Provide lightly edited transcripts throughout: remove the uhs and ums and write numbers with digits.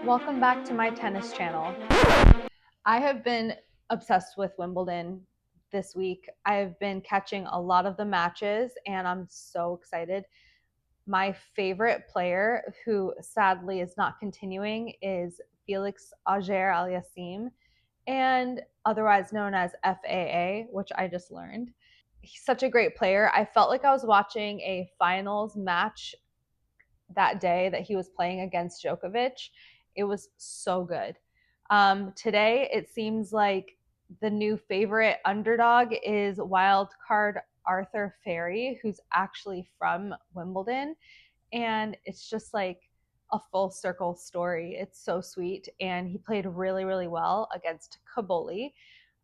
Welcome back to my tennis channel. I have been obsessed with Wimbledon this week. I've been catching a lot of the matches and I'm so excited. My favorite player, who sadly is not continuing, is Felix Auger-Aliassime, and otherwise known as FAA, which I just learned. He's such a great player. I felt like I was watching a finals match that day that he was playing against Djokovic. It was so good. Today, it seems like the new favorite underdog is wild card Arthur Ferry, who's actually from Wimbledon. And it's just like a full circle story. It's so sweet. And he played really, really well against Kaboli.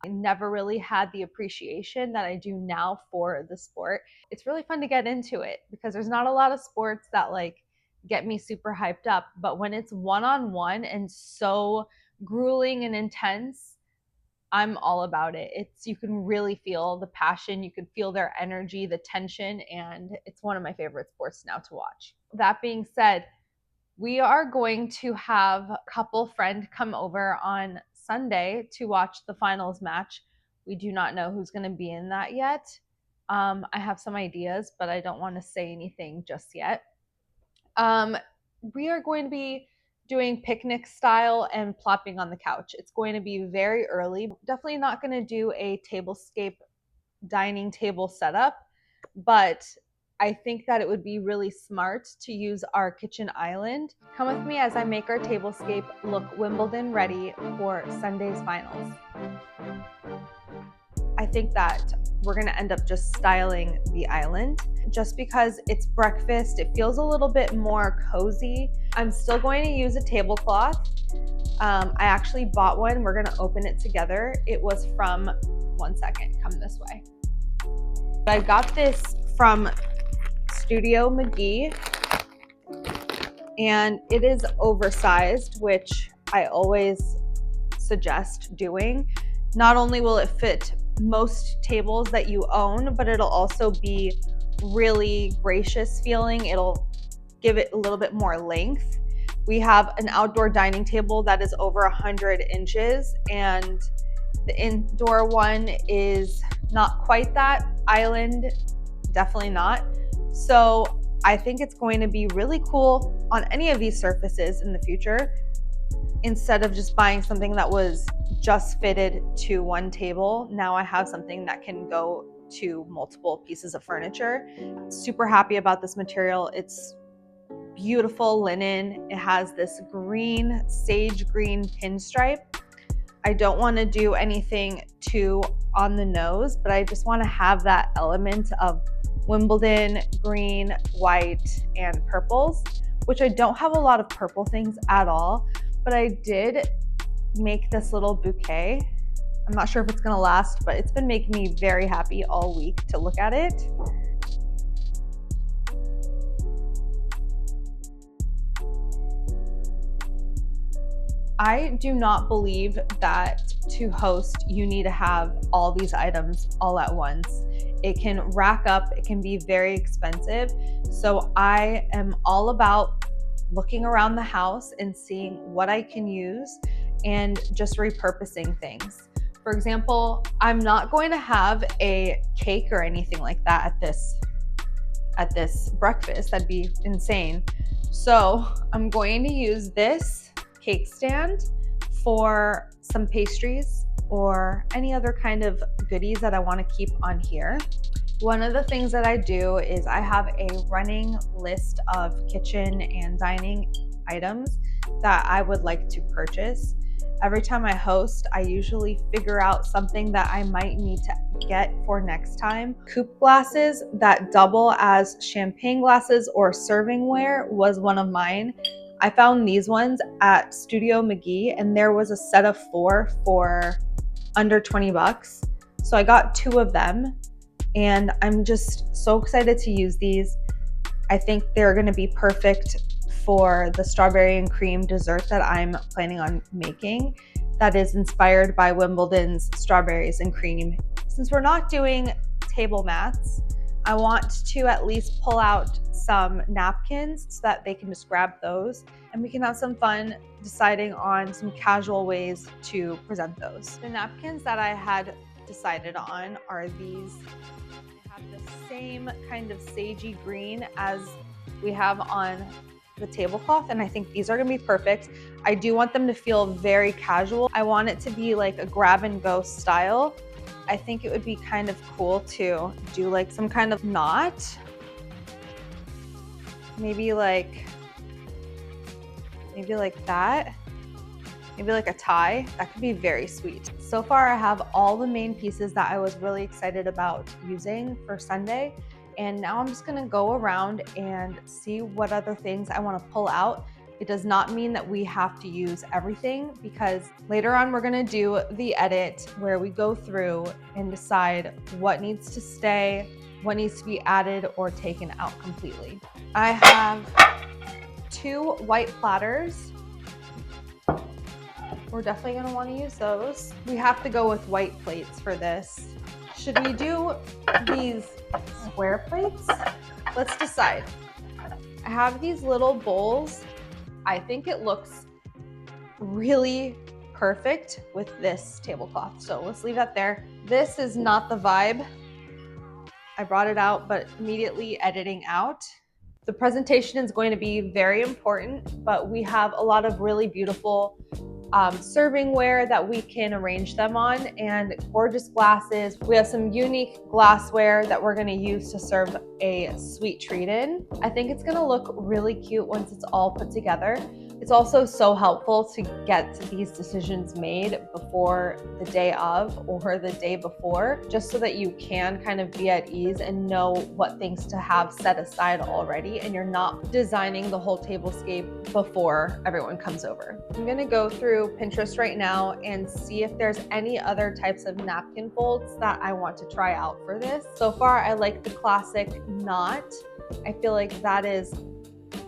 I never really had the appreciation that I do now for the sport. It's really fun to get into it because there's not a lot of sports that like get me super hyped up, but when it's one-on-one and so grueling and intense, I'm all about it. You can really feel the passion, you can feel their energy, the tension, and it's one of my favorite sports now to watch. That being said, we are going to have a couple friend come over on Sunday to watch the finals match. We do not know who's going to be in that yet. I have some ideas, but I don't want to say anything just yet. We are going to be doing picnic style and plopping on the couch. It's going to be very early. Definitely not going to do a tablescape dining table setup, but I think that it would be really smart to use our kitchen island. Come with me as I make our tablescape look Wimbledon ready for Sunday's finals. I think that we're gonna end up just styling the island just because it's breakfast. It feels a little bit more cozy. I'm still going to use a tablecloth. I actually bought one. We're gonna open it together. It was from, one second, come this way. I got this from Studio McGee and it is oversized, which I always suggest doing. Not only will it fit most tables that you own, but it'll also be really gracious feeling. It'll give it a little bit more length. We have an outdoor dining table that is over 100 inches and the indoor one is not quite that. Island, definitely not. So I think it's going to be really cool on any of these surfaces in the future, instead of just buying something that was just fitted to one table. Now I have something that can go to multiple pieces of furniture. Super happy about this material. It's beautiful linen. It has this green, sage green pinstripe. I don't want to do anything too on the nose, but I just want to have that element of Wimbledon green, white, and purples, which I don't have a lot of purple things at all, but I did make this little bouquet. I'm not sure if it's gonna last, but it's been making me very happy all week to look at it. I do not believe that to host, you need to have all these items all at once. It can rack up, it can be very expensive. So I am all about looking around the house and seeing what I can use and just repurposing things. For example, I'm not going to have a cake or anything like that at this breakfast. That'd be insane. So I'm going to use this cake stand for some pastries or any other kind of goodies that I want to keep on here. One of the things that I do is I have a running list of kitchen and dining items that I would like to purchase. Every time I host, I usually figure out something that I might need to get for next time. Coupe glasses that double as champagne glasses or servingware was one of mine. I found these ones at Studio McGee and there was a set of 4 for under 20 bucks. So I got 2 of them and I'm just so excited to use these. I think they're gonna be perfect for the strawberry and cream dessert that I'm planning on making that is inspired by Wimbledon's strawberries and cream. Since we're not doing table mats, I want to at least pull out some napkins so that they can just grab those and we can have some fun deciding on some casual ways to present those. The napkins that I had decided on are these. They have the same kind of sagey green as we have on the tablecloth, and I think these are gonna be perfect. I do want them to feel very casual. I want it to be like a grab and go style. I think it would be kind of cool to do like some kind of knot. Maybe like that. Maybe like a tie. That could be very sweet. So far, I have all the main pieces that I was really excited about using for Sunday. And now I'm just gonna go around and see what other things I wanna pull out. It does not mean that we have to use everything, because later on we're gonna do the edit where we go through and decide what needs to stay, what needs to be added or taken out completely. I have 2 white platters. We're definitely gonna wanna use those. We have to go with white plates for this. Should we do these square plates? Let's decide. I have these little bowls. I think it looks really perfect with this tablecloth, so let's leave that there. This is not the vibe. I brought it out, but immediately editing out. The presentation is going to be very important, but we have a lot of really beautiful servingware that we can arrange them on, and gorgeous glasses. We have some unique glassware that we're gonna use to serve a sweet treat in. I think it's gonna look really cute once it's all put together. It's also so helpful to get these decisions made before the day of or the day before, just so that you can kind of be at ease and know what things to have set aside already, and you're not designing the whole tablescape before everyone comes over. I'm gonna go through Pinterest right now and see if there's any other types of napkin folds that I want to try out for this. So far, I like the classic knot. I feel like that is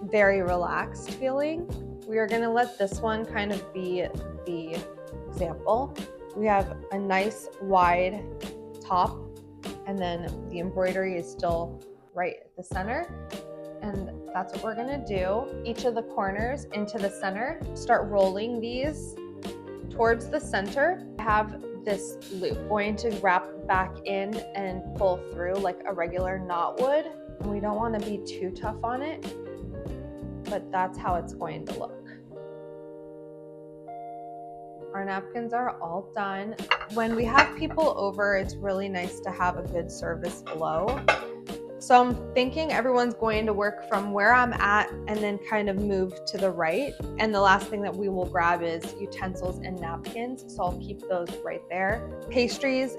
very relaxed feeling. We are gonna let this one kind of be the example. We have a nice wide top, and then the embroidery is still right at the center. And that's what we're gonna do. Each of the corners into the center. Start rolling these towards the center. I have this loop going to wrap back in and pull through like a regular knot would. And we don't wanna be too tough on it, but that's how it's going to look. Our napkins are all done. When we have people over, it's really nice to have a good service below. So I'm thinking everyone's going to work from where I'm at and then kind of move to the right. And the last thing that we will grab is utensils and napkins. So I'll keep those right there. Pastries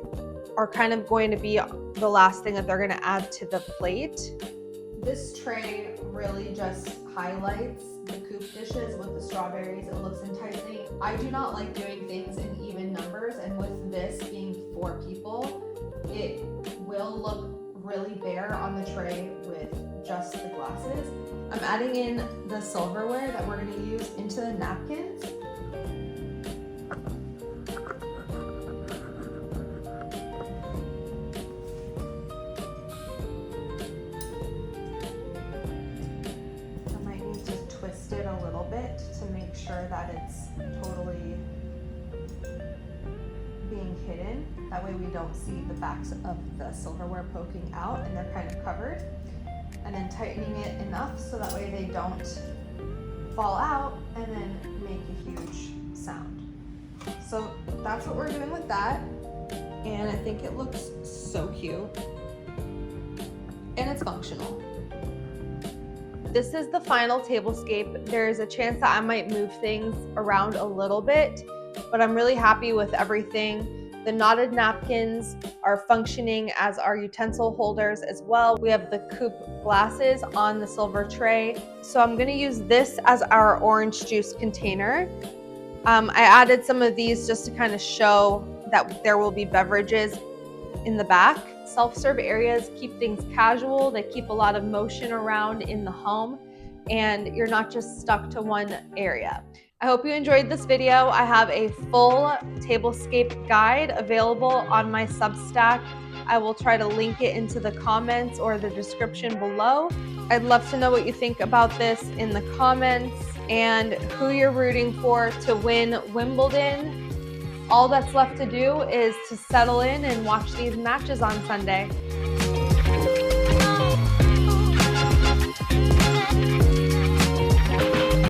are kind of going to be the last thing that they're gonna add to the plate. This tray really just highlights the coupe dishes with the strawberries. It looks enticing. I do not like doing things in even numbers, and with this being 4 people, it will look really bare on the tray with just the glasses. I'm adding in the silverware that we're gonna use into the napkins. It a little bit to make sure that it's totally being hidden. That way we don't see the backs of the silverware poking out and they're kind of covered. And then tightening it enough so that way they don't fall out and then make a huge sound. So that's what we're doing with that. And I think it looks so cute. And it's functional. This is the final tablescape. There's a chance that I might move things around a little bit, but I'm really happy with everything. The knotted napkins are functioning as our utensil holders as well. We have the coupe glasses on the silver tray. So I'm gonna use this as our orange juice container. I added some of these just to kind of show that there will be beverages in the back. Self-serve areas keep things casual. They keep a lot of motion around in the home, and you're not just stuck to one area. I hope you enjoyed this video. I have a full tablescape guide available on my Substack. I will try to link it into the comments or the description below. I'd love to know what you think about this in the comments and who you're rooting for to win Wimbledon. All that's left to do is to settle in and watch these matches on Sunday.